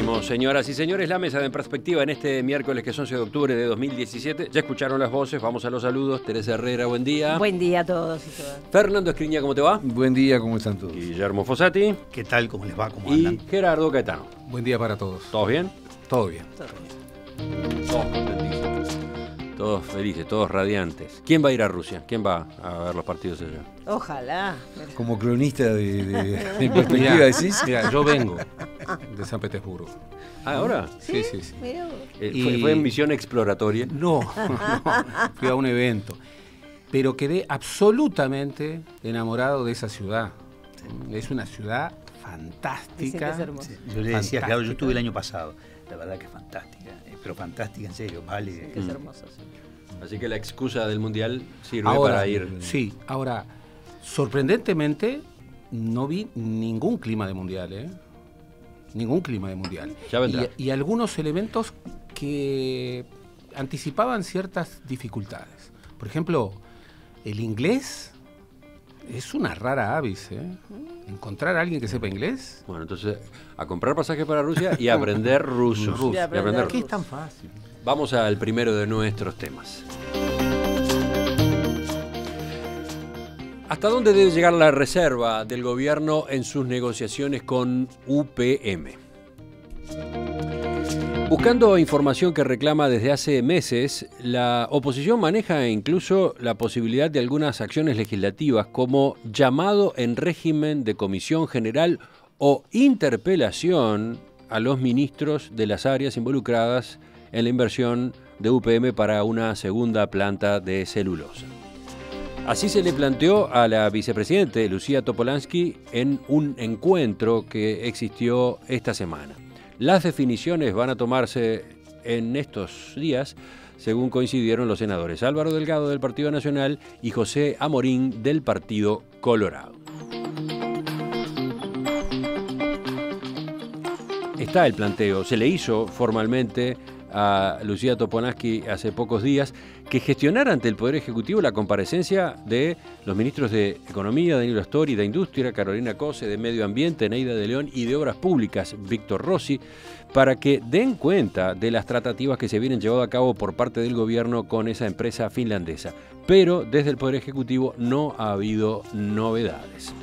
Seguimos, señoras y señores, la mesa de En Perspectiva en este miércoles, que es 11 de octubre de 2017. Ya escucharon las voces, vamos a los saludos. Teresa Herrera, buen día. Buen día a todos y todas. Fernando Escriña, ¿cómo te va? Buen día, ¿cómo están todos? Guillermo Fossati. ¿Qué tal? ¿Cómo les va? ¿Cómo Y andan? Gerardo Caetano. Buen día para todos. ¿Todos bien? Todo bien. Todos contentísimos. Todos felices, todos radiantes. ¿Quién va a ir a Rusia? ¿Quién va a ver los partidos allá? Ojalá. Como cronista de perspectiva, decís. Mira, yo vengo de San Petersburgo. Ah, ¿ahora? Sí. Mirá vos. Fue en misión exploratoria. No, fui a un evento. Pero quedé absolutamente enamorado de esa ciudad. Es una ciudad fantástica. Dicen que es hermosa. Yo le decía, claro, yo estuve el año pasado. La verdad que es fantástica. Pero fantástica, en serio, vale. Que es hermoso, sí. Así que la excusa del Mundial sirve Ahora, para ir. Sí, ahora, sorprendentemente, no vi ningún clima de mundial, ¿eh? Ningún clima de mundial. Ya vendrá. Y algunos elementos que anticipaban ciertas dificultades. Por ejemplo, el inglés es una rara avis, ¿eh? Encontrar a alguien que sepa inglés. Bueno, entonces, a comprar pasajes para Rusia y a aprender ruso. Ruso. Y aprender ¿Qué es ruso. tan fácil? Vamos al primero de nuestros temas. ¿Hasta dónde debe llegar la reserva del gobierno en sus negociaciones con UPM? Buscando información que reclama desde hace meses, la oposición maneja incluso la posibilidad de algunas acciones legislativas como llamado en régimen de comisión general o interpelación a los ministros de las áreas involucradas en la inversión de UPM para una segunda planta de celulosa. Así se le planteó a la vicepresidente Lucía Topolansky en un encuentro que existió esta semana. Las definiciones van a tomarse en estos días, según coincidieron los senadores Álvaro Delgado del Partido Nacional y José Amorín del Partido Colorado. Está el planteo, se le hizo formalmente a Lucía Topolansky hace pocos días que gestionara ante el Poder Ejecutivo la comparecencia de los ministros de Economía, Danilo Astori, de Industria, Carolina Cose, de Medio Ambiente, Neida de León, y de Obras Públicas, Víctor Rossi, para que den cuenta de las tratativas que se vienen llevando a cabo por parte del gobierno con esa empresa finlandesa. Pero desde el Poder Ejecutivo no ha habido novedades.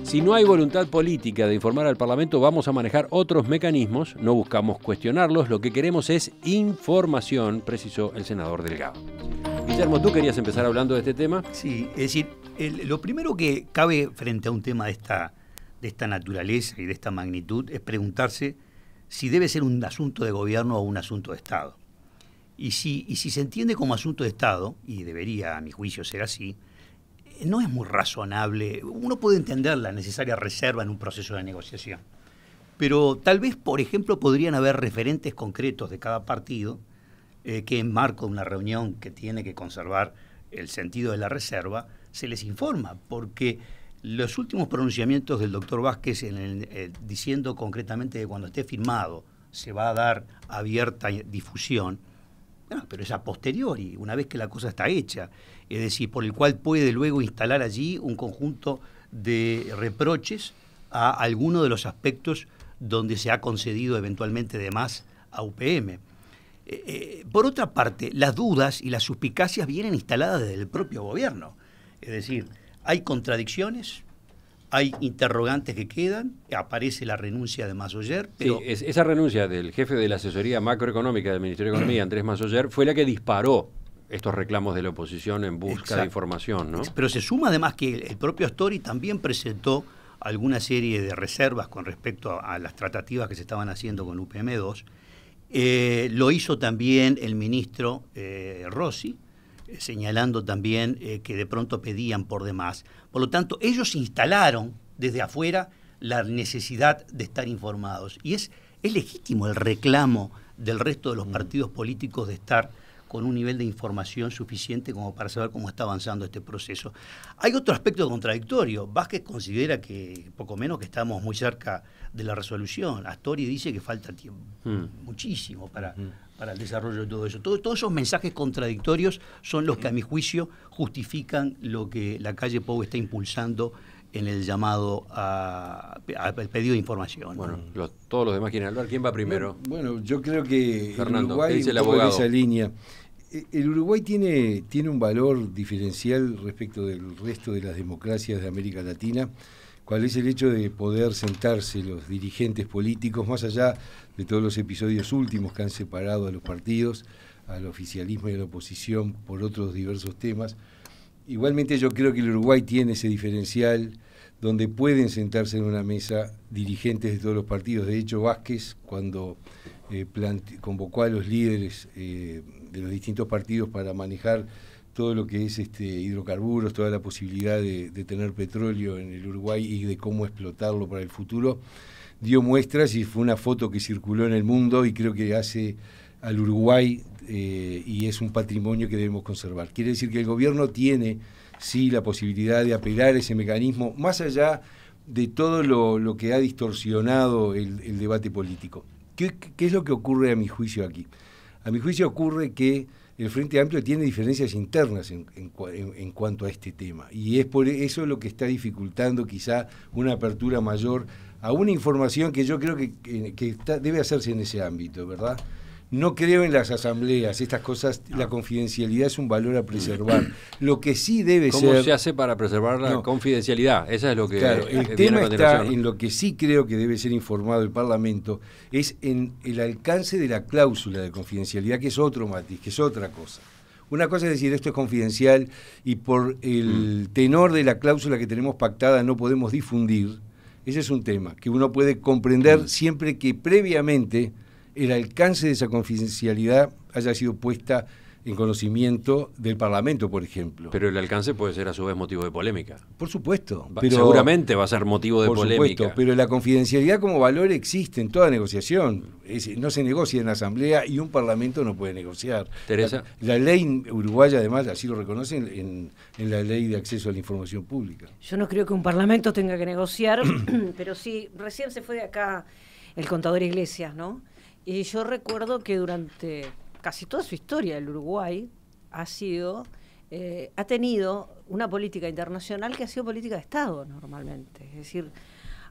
Si no hay voluntad política de informar al Parlamento, vamos a manejar otros mecanismos, no buscamos cuestionarlos, lo que queremos es información, precisó el senador Delgado. Guillermo, ¿tú querías empezar hablando de este tema? Sí, es decir, lo primero que cabe frente a un tema de esta naturaleza y de esta magnitud es preguntarse si debe ser un asunto de gobierno o un asunto de Estado. Y si se entiende como asunto de Estado, y debería a mi juicio ser así, no es muy razonable. Uno puede entender la necesaria reserva en un proceso de negociación, pero tal vez, por ejemplo, podrían haber referentes concretos de cada partido que en marco de una reunión que tiene que conservar el sentido de la reserva, se les informa, porque los últimos pronunciamientos del doctor Vázquez diciendo concretamente que cuando esté firmado se va a dar abierta difusión, pero es a posteriori, una vez que la cosa está hecha, es decir, por el cual puede luego instalar allí un conjunto de reproches a alguno de los aspectos donde se ha concedido eventualmente de más a UPM. Por otra parte, las dudas y las suspicacias vienen instaladas desde el propio gobierno, es decir, hay contradicciones, hay interrogantes que quedan, aparece la renuncia de Massoyer, pero... Sí, esa renuncia del jefe de la asesoría macroeconómica del Ministerio de Economía, Andrés Massoyer, fue la que disparó estos reclamos de la oposición en busca Exacto. de información, ¿no? Pero se suma además que el propio Astori también presentó alguna serie de reservas con respecto a las tratativas que se estaban haciendo con UPM2. Lo hizo también el ministro Rossi, señalando también que de pronto pedían por demás. Por lo tanto, ellos instalaron desde afuera la necesidad de estar informados. Y es legítimo el reclamo del resto de los partidos políticos de estar con un nivel de información suficiente como para saber cómo está avanzando este proceso. Hay otro aspecto contradictorio. Vázquez considera que, poco menos, que estamos muy cerca de la resolución. Astori dice que falta tiempo, muchísimo para el desarrollo de todo eso. Todos esos mensajes contradictorios son los que, a mi juicio, justifican lo que la calle Pou está impulsando en el llamado al pedido de información. Bueno, todos los demás quieren hablar. ¿Quién va primero? Bueno, yo creo que Fernando, el Uruguay, ¿qué dice el un poco abogado? en esa línea. El Uruguay tiene un valor diferencial respecto del resto de las democracias de América Latina, cuál es el hecho de poder sentarse los dirigentes políticos, más allá de todos los episodios últimos que han separado a los partidos, al oficialismo y a la oposición por otros diversos temas. Igualmente yo creo que el Uruguay tiene ese diferencial donde pueden sentarse en una mesa dirigentes de todos los partidos. De hecho, Vázquez, cuando convocó a los líderes de los distintos partidos para manejar todo lo que es hidrocarburos, toda la posibilidad de tener petróleo en el Uruguay y de cómo explotarlo para el futuro, dio muestras y fue una foto que circuló en el mundo y creo que hace al Uruguay y es un patrimonio que debemos conservar. Quiere decir que el gobierno tiene, sí, la posibilidad de apelar a ese mecanismo, más allá de todo lo que ha distorsionado el debate político. ¿Qué es lo que ocurre a mi juicio aquí? A mi juicio ocurre que el Frente Amplio tiene diferencias internas en cuanto a este tema, y es por eso lo que está dificultando quizá una apertura mayor a una información que yo creo que debe hacerse en ese ámbito, ¿verdad? No creo en las asambleas, estas cosas, la confidencialidad es un valor a preservar. Lo que sí debe ser... ¿Cómo se hace para preservar la confidencialidad? Esa es lo que... Claro, el tema está en lo que sí creo que debe ser informado el Parlamento, es en el alcance de la cláusula de confidencialidad, que es otro matiz, que es otra cosa. Una cosa es decir, esto es confidencial y por el tenor de la cláusula que tenemos pactada no podemos difundir. Ese es un tema que uno puede comprender siempre que previamente el alcance de esa confidencialidad haya sido puesta en conocimiento del Parlamento, por ejemplo. Pero el alcance puede ser a su vez motivo de polémica. Por supuesto. Pero, seguramente va a ser motivo de por polémica. Supuesto, pero la confidencialidad como valor existe en toda negociación. No se negocia en la Asamblea y un Parlamento no puede negociar. Teresa. La ley uruguaya, además, así lo reconocen en la Ley de Acceso a la Información Pública. Yo no creo que un Parlamento tenga que negociar, pero sí, recién se fue de acá el contador Iglesias, ¿no? Y yo recuerdo que durante casi toda su historia el Uruguay ha tenido una política internacional que ha sido política de Estado normalmente. Es decir,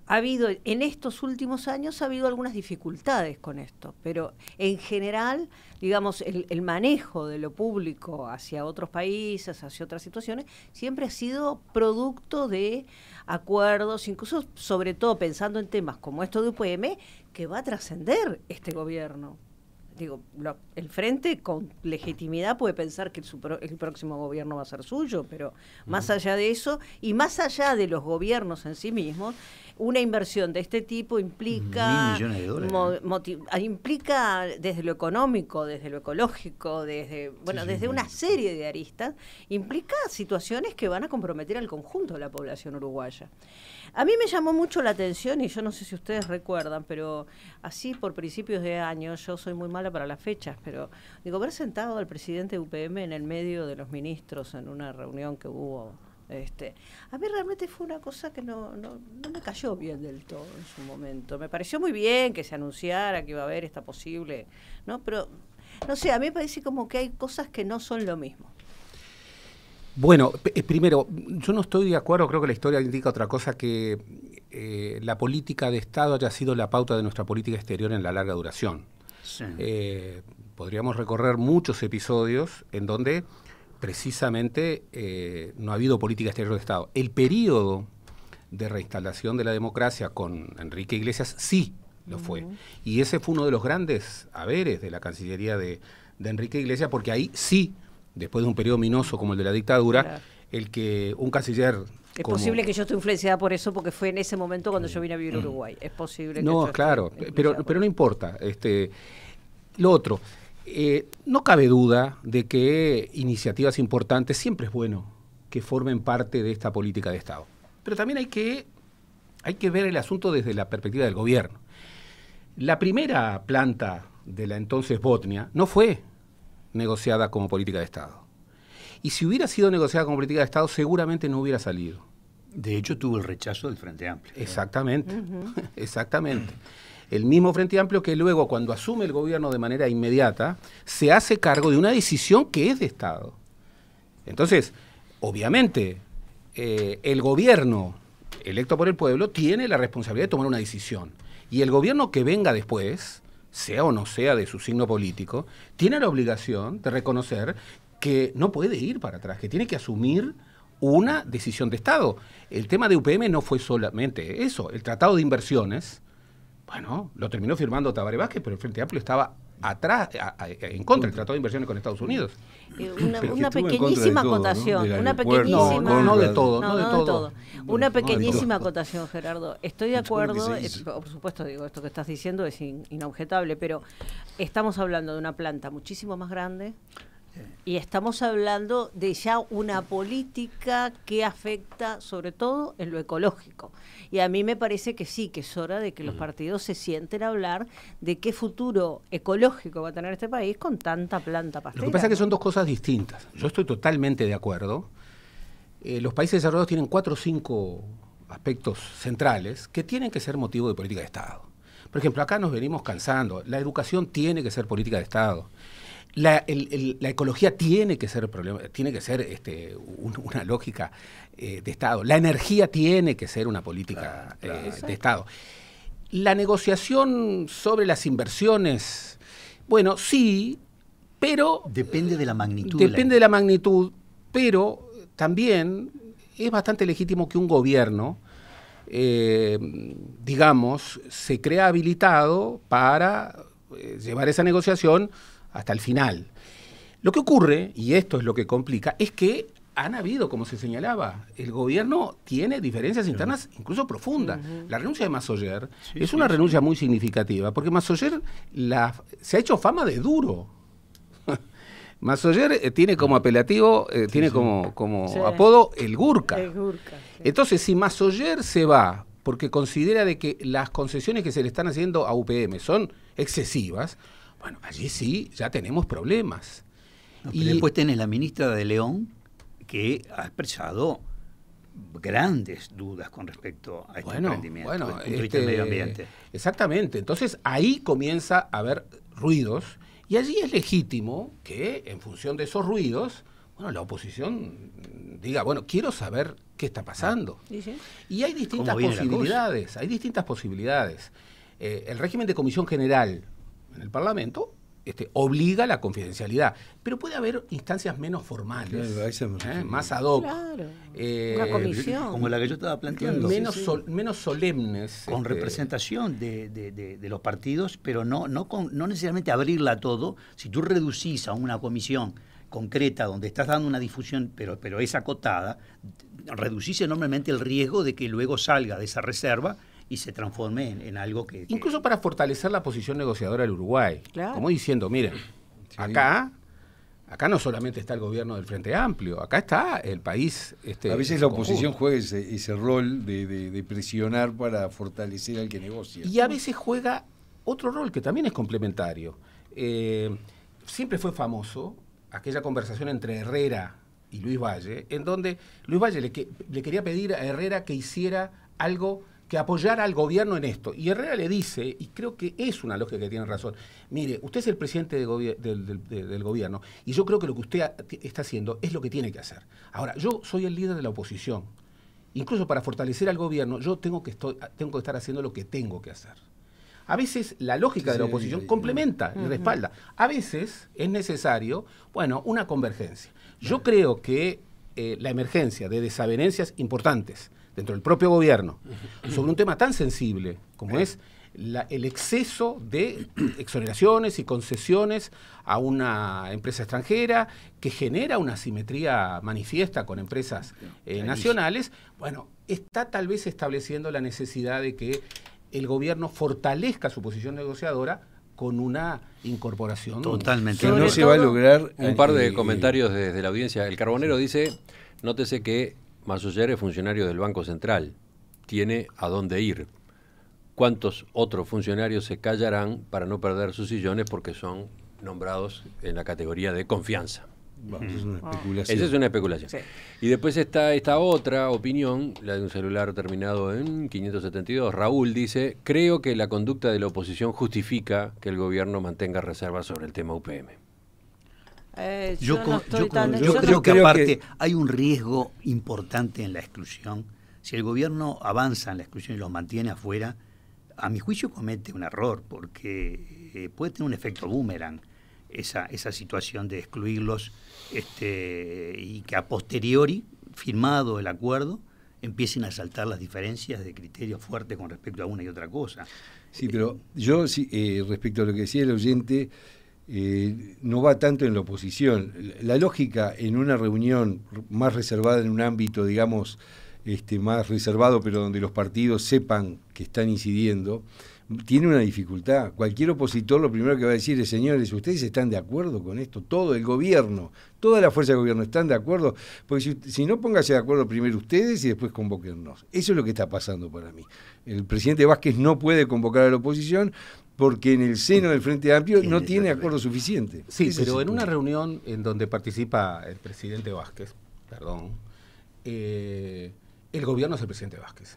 en estos últimos años ha habido algunas dificultades con esto, pero en general, digamos, el manejo de lo público hacia otros países, hacia otras situaciones, siempre ha sido producto de acuerdos, incluso sobre todo pensando en temas como esto de UPM, que va a trascender este gobierno. Digo, el Frente con legitimidad puede pensar que el próximo gobierno va a ser suyo, pero más allá de eso, y más allá de los gobiernos en sí mismos, una inversión de este tipo implica $1.000 millones. Implica desde lo económico, desde lo ecológico, desde una serie de aristas, implica situaciones que van a comprometer al conjunto de la población uruguaya. A mí me llamó mucho la atención, y yo no sé si ustedes recuerdan, pero así por principios de año, yo soy muy mala para las fechas, pero digo, ver sentado al presidente de UPM en el medio de los ministros en una reunión que hubo, a mí realmente fue una cosa que no me cayó bien del todo en su momento. Me pareció muy bien que se anunciara que iba a haber esta posible, ¿no? Pero, no sé, a mí me parece como que hay cosas que no son lo mismo. Bueno, primero, yo no estoy de acuerdo, creo que la historia indica otra cosa, que la política de Estado haya sido la pauta de nuestra política exterior en la larga duración. Sí. Podríamos recorrer muchos episodios en donde precisamente no ha habido política exterior de Estado. El periodo de reinstalación de la democracia con Enrique Iglesias sí lo fue. Y ese fue uno de los grandes haberes de la Cancillería de Enrique Iglesias, porque ahí sí, después de un periodo minoso como el de la dictadura, claro, el que un canciller... Es posible que yo esté influenciada por eso, porque fue en ese momento cuando yo vine a vivir a Uruguay. Es posible que no, yo claro, pero no importa. Lo otro, no cabe duda de que iniciativas importantes siempre es bueno que formen parte de esta política de Estado. Pero también hay que ver el asunto desde la perspectiva del gobierno. La primera planta de la entonces Botnia no fue negociada como política de Estado. Y si hubiera sido negociada como política de Estado, seguramente no hubiera salido. De hecho, tuvo el rechazo del Frente Amplio. Exactamente, exactamente. El mismo Frente Amplio que luego, cuando asume el gobierno de manera inmediata, se hace cargo de una decisión que es de Estado. Entonces, obviamente, el gobierno electo por el pueblo, tiene la responsabilidad de tomar una decisión. Y el gobierno que venga después, sea o no sea de su signo político, tiene la obligación de reconocer que no puede ir para atrás, que tiene que asumir una decisión de Estado. El tema de UPM no fue solamente eso. El Tratado de Inversiones, bueno, lo terminó firmando Tabaré Vázquez, pero el Frente Amplio estaba atrás, en contra del Tratado de Inversiones con Estados Unidos. Una pequeñísima acotación, ¿no? Una pequeñísima... No de todo. Una pequeñísima acotación, Gerardo. Estoy de acuerdo, por supuesto, digo, esto que estás diciendo es inobjetable, pero estamos hablando de una planta muchísimo más grande y estamos hablando de ya una política que afecta sobre todo en lo ecológico. Y a mí me parece que sí, que es hora de que los partidos se sienten a hablar de qué futuro ecológico va a tener este país con tanta planta pastera. Lo que pasa es que son dos cosas distintas. Yo estoy totalmente de acuerdo. Los países desarrollados tienen 4 o 5 aspectos centrales que tienen que ser motivo de política de Estado. Por ejemplo, acá nos venimos cansando. La educación tiene que ser política de Estado. La ecología tiene que ser una lógica de Estado. La energía tiene que ser una política de Estado. La negociación sobre las inversiones, bueno, sí, pero... Depende de la magnitud. Depende de la magnitud, pero también es bastante legítimo que un gobierno, digamos, se crea habilitado para llevar esa negociación hasta el final. Lo que ocurre, y esto es lo que complica, es que han habido, como se señalaba, el gobierno tiene diferencias internas incluso profundas. La renuncia de Massoyer es una renuncia muy significativa, porque Massoyer se ha hecho fama de duro. Massoyer tiene como apelativo, tiene como apodo el Gurka. El Gurka, sí. Entonces, si Massoyer se va porque considera de que las concesiones que se le están haciendo a UPM son excesivas, bueno, allí sí, ya tenemos problemas. No, y después tenés la ministra de León, que ha expresado grandes dudas con respecto a este emprendimiento, desde el punto de vista del medio ambiente. Exactamente. Entonces, ahí comienza a haber ruidos, y allí es legítimo que, en función de esos ruidos, bueno, la oposición diga, bueno, quiero saber qué está pasando. ¿Sí? Y hay distintas posibilidades. El régimen de comisión general en el Parlamento obliga a la confidencialidad, pero puede haber instancias menos formales, más ad hoc, una comisión como la que yo estaba planteando, menos solemnes, con representación de los partidos, pero no necesariamente abrirla a todo. Si tú reducís a una comisión concreta donde estás dando una difusión, pero es acotada, reducís enormemente el riesgo de que luego salga de esa reserva y se transforme en algo que... Incluso para fortalecer la posición negociadora del Uruguay. Claro. Como diciendo, miren, acá no solamente está el gobierno del Frente Amplio, acá está el país... a veces la oposición juega ese rol de presionar para fortalecer al que negocia. Y a veces juega otro rol que también es complementario. Siempre fue famoso aquella conversación entre Herrera y Luis Valle, en donde Luis Valle le quería pedir a Herrera que hiciera algo que apoyara al gobierno en esto. Y Herrera le dice, y creo que es una lógica que tiene razón, mire, usted es el presidente del gobierno, y yo creo que lo que usted está haciendo es lo que tiene que hacer. Ahora, yo soy el líder de la oposición. Incluso para fortalecer al gobierno, yo tengo que estar haciendo lo que tengo que hacer. A veces la lógica de la oposición complementa y respalda. A veces es necesario, bueno, una convergencia. Yo creo que la emergencia de desavenencias importantes dentro del propio gobierno, sobre un tema tan sensible como es el exceso de exoneraciones y concesiones a una empresa extranjera que genera una asimetría manifiesta con empresas nacionales, bueno, está tal vez estableciendo la necesidad de que el gobierno fortalezca su posición negociadora con una incorporación. Totalmente. Que no se va a lograr. Un par de comentarios desde la audiencia. El Carbonero dice, nótese que Massoyer es funcionario del Banco Central, tiene a dónde ir. ¿Cuántos otros funcionarios se callarán para no perder sus sillones porque son nombrados en la categoría de confianza? Esa es una especulación. Esa es una especulación. Sí. Y después está esta otra opinión, la de un celular terminado en 572. Raúl dice, creo que la conducta de la oposición justifica que el gobierno mantenga reservas sobre el tema UPM. Yo creo que aparte hay un riesgo importante en la exclusión si el gobierno avanza en la exclusión y los mantiene afuera, a mi juicio comete un error, porque puede tener un efecto boomerang esa situación de excluirlos y que a posteriori, firmado el acuerdo, empiecen a saltar las diferencias de criterio fuerte con respecto a una y otra cosa. Sí, pero yo respecto a lo que decía el oyente, no va tanto en la oposición. La lógica en una reunión más reservada, en un ámbito, digamos, más reservado, pero donde los partidos sepan que están incidiendo, tiene una dificultad. Cualquier opositor lo primero que va a decir es: señores, ¿ustedes están de acuerdo con esto? Todo el gobierno, toda la fuerza del gobierno están de acuerdo, porque si no, pónganse de acuerdo primero ustedes y después convóquennos. Eso es lo que está pasando para mí. El presidente Vázquez no puede convocar a la oposición porque en el seno del Frente Amplio no tiene acuerdo suficiente. Sí, pero en una reunión en donde participa el presidente Vázquez, el gobierno es el presidente Vázquez.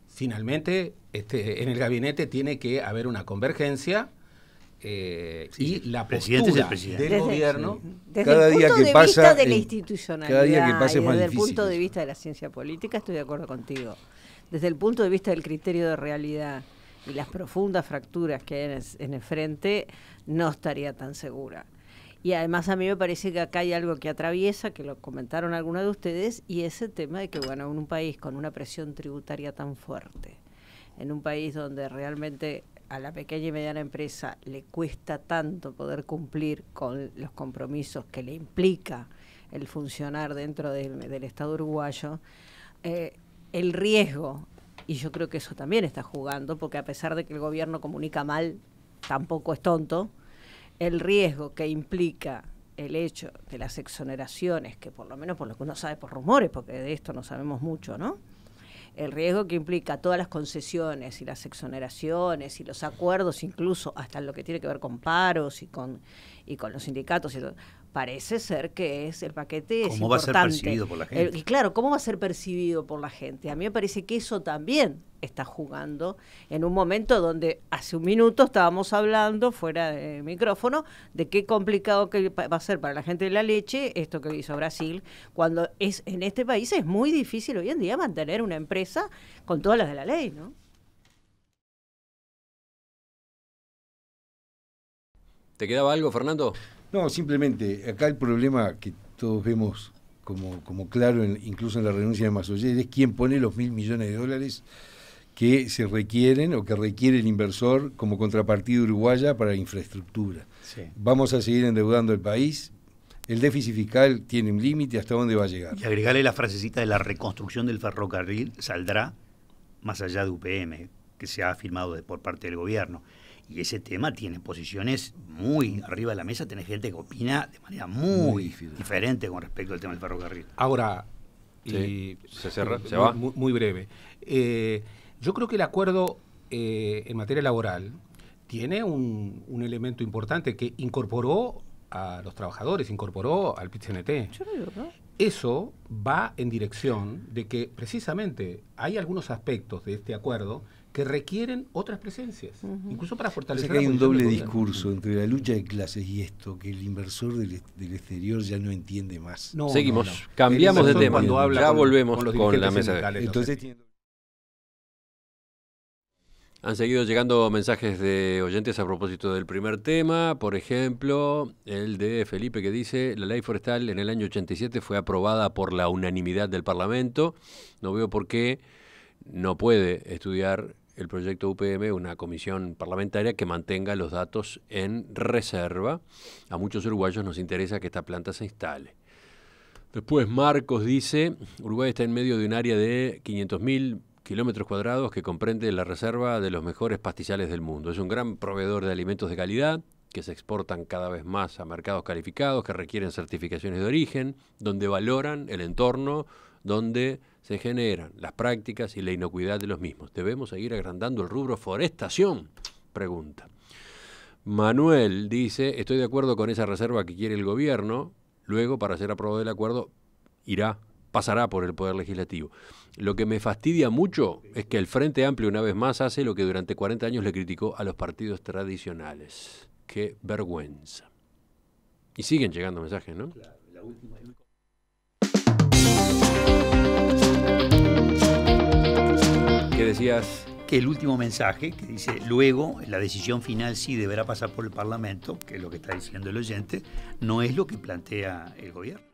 Finalmente, en el gabinete tiene que haber una convergencia y la postura del gobierno. Desde el punto de vista de la institucionalidad, cada día que pasa es más desde el difícil punto de eso. vista de la ciencia política, estoy de acuerdo contigo. Desde el punto de vista del criterio de realidad y las profundas fracturas que hay en el frente, no estaría tan segura. Y además a mí me parece que acá hay algo que atraviesa, que lo comentaron algunos de ustedes, y ese tema de que, bueno, en un país con una presión tributaria tan fuerte, en un país donde realmente a la pequeña y mediana empresa le cuesta tanto poder cumplir con los compromisos que le implica el funcionar dentro del Estado uruguayo, el riesgo, y yo creo que eso también está jugando, porque a pesar de que el gobierno comunica mal, tampoco es tonto, el riesgo que implica el hecho de las exoneraciones, que por lo menos por lo que uno sabe por rumores, porque de esto no sabemos mucho, ¿no? El riesgo que implica todas las concesiones y las exoneraciones y los acuerdos, incluso hasta lo que tiene que ver con paros y con los sindicatos y todo, parece ser que el paquete es importante. ¿Cómo va a ser percibido por la gente? Y claro, ¿cómo va a ser percibido por la gente? A mí me parece que eso también está jugando en un momento donde hace un minuto estábamos hablando fuera de micrófono de qué complicado que va a ser para la gente de la leche esto que hizo Brasil, cuando en este país es muy difícil hoy en día mantener una empresa con todas las de la ley, ¿no? ¿Te quedaba algo, Fernando? No, simplemente, acá el problema que todos vemos como claro, incluso en la renuncia de Massoyer, es quién pone los $1.000 millones que se requieren o que requiere el inversor como contrapartida uruguaya para infraestructura. Sí. Vamos a seguir endeudando el país. El déficit fiscal tiene un límite, ¿hasta dónde va a llegar? Y agregarle la frasecita de la reconstrucción del ferrocarril saldrá más allá de UPM, que se ha firmado por parte del gobierno. Y ese tema tiene posiciones muy arriba de la mesa, tiene gente que opina de manera muy diferente con respecto al tema del ferrocarril. Ahora, sí, se va. Muy breve. Yo creo que el acuerdo en materia laboral tiene un elemento importante que incorporó a los trabajadores, incorporó al PIT-CNT. Eso va en dirección de que precisamente hay algunos aspectos de este acuerdo que requieren otras presencias, incluso para fortalecer que hay un doble discurso entre la lucha de clases y esto, que el inversor del exterior ya no entiende más. Seguimos, cambiamos de tema, ya volvemos con la mesa. Entonces han seguido llegando mensajes de oyentes a propósito del primer tema, por ejemplo, el de Felipe que dice: la ley forestal en el año 87 fue aprobada por la unanimidad del Parlamento, no veo por qué no puede estudiar el proyecto UPM una comisión parlamentaria que mantenga los datos en reserva. A muchos uruguayos nos interesa que esta planta se instale. Después Marcos dice: Uruguay está en medio de un área de 500.000 kilómetros cuadrados que comprende la reserva de los mejores pastizales del mundo. Es un gran proveedor de alimentos de calidad que se exportan cada vez más a mercados calificados, que requieren certificaciones de origen, donde valoran el entorno, donde se generan las prácticas y la inocuidad de los mismos. ¿Debemos seguir agrandando el rubro forestación? Pregunta. Manuel dice: estoy de acuerdo con esa reserva que quiere el gobierno, luego para ser aprobado el acuerdo pasará por el Poder Legislativo. Lo que me fastidia mucho es que el Frente Amplio una vez más hace lo que durante 40 años le criticó a los partidos tradicionales. ¡Qué vergüenza! Y siguen llegando mensajes, ¿no? Claro, la última. decías... Que el último mensaje, que dice, luego la decisión final sí deberá pasar por el Parlamento, que es lo que está diciendo el oyente, no es lo que plantea el gobierno.